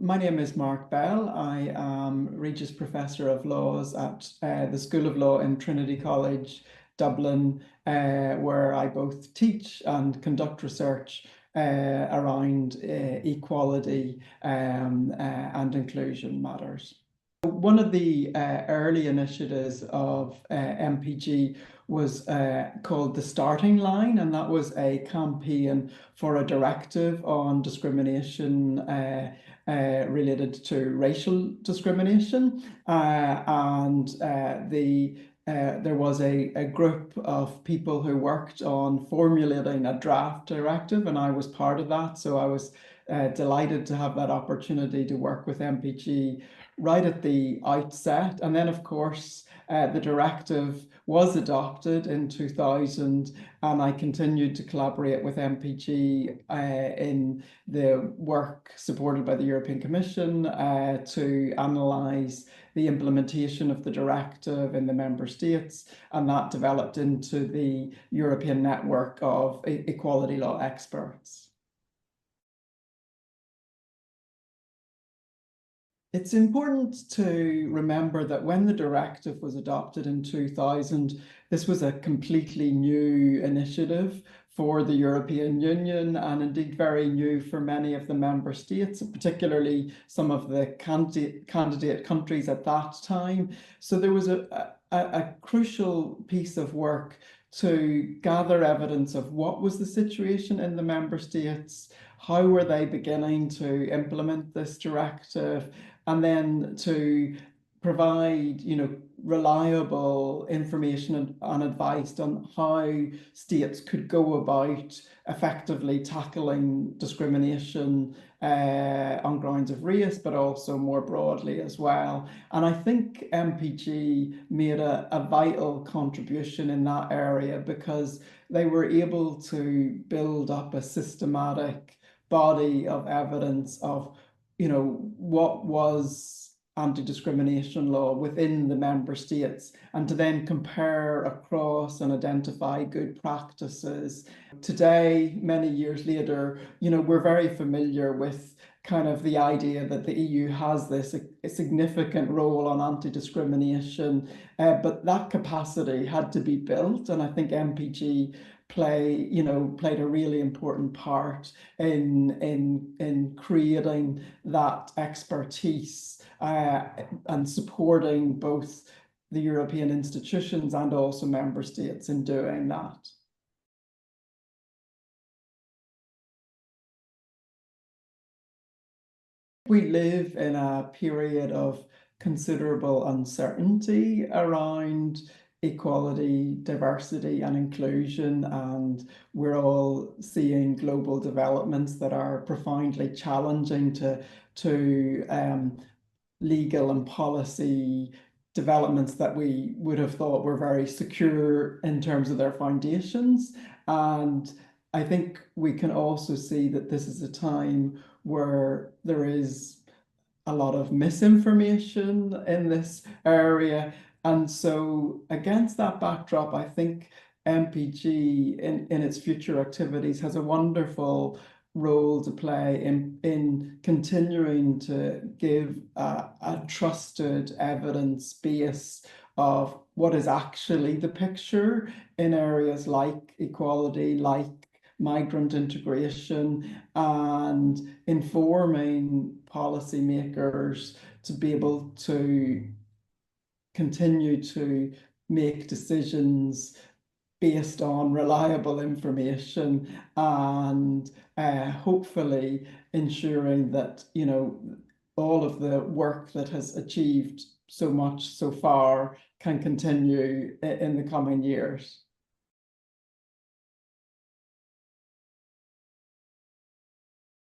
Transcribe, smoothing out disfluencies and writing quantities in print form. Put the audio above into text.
My name is Mark Bell. I am Regis Professor of Laws at the School of Law in Trinity College, Dublin, where I both teach and conduct research around equality and inclusion matters. One of the early initiatives of MPG was called The Starting Line, and that was a campaign for a directive on discrimination related to racial discrimination. There was a group of people who worked on formulating a draft directive, and I was part of that. So I was delighted to have that opportunity to work with MPG right at the outset. And then, of course, the directive was adopted in 2000, and I continued to collaborate with MPG in the work supported by the European Commission to analyse the implementation of the directive in the member states, and that developed into the European network of equality law experts. It's important to remember that when the directive was adopted in 2000, this was a completely new initiative for the European Union, and indeed very new for many of the member states, particularly some of the candidate countries at that time. So there was a crucial piece of work to gather evidence of what was the situation in the member states, how were they beginning to implement this directive, and then to provide, reliable information and advice on how states could go about effectively tackling discrimination on grounds of race, but also more broadly as well. And I think MPG made a vital contribution in that area because they were able to build up a systematic body of evidence of what was anti-discrimination law within the member states, and to then compare across and identify good practices. Today, many years later, we're very familiar with kind of the idea that the EU has this a significant role on anti-discrimination, but that capacity had to be built, and I think MPG played a really important part in creating that expertise and supporting both the European institutions and also member states in doing that. We live in a period of considerable uncertainty around equality, diversity, and inclusion, and we're all seeing global developments that are profoundly challenging to legal and policy developments that we would have thought were very secure in terms of their foundations. And I think we can also see that this is a time where there is a lot of misinformation in this area. And so against that backdrop, I think MPG in its future activities has a wonderful role to play in continuing to give a trusted evidence base of what is actually the picture in areas like equality, like migrant integration, and informing policymakers to be able to continue to make decisions based on reliable information, and hopefully ensuring that all of the work that has achieved so much so far can continue in the coming years.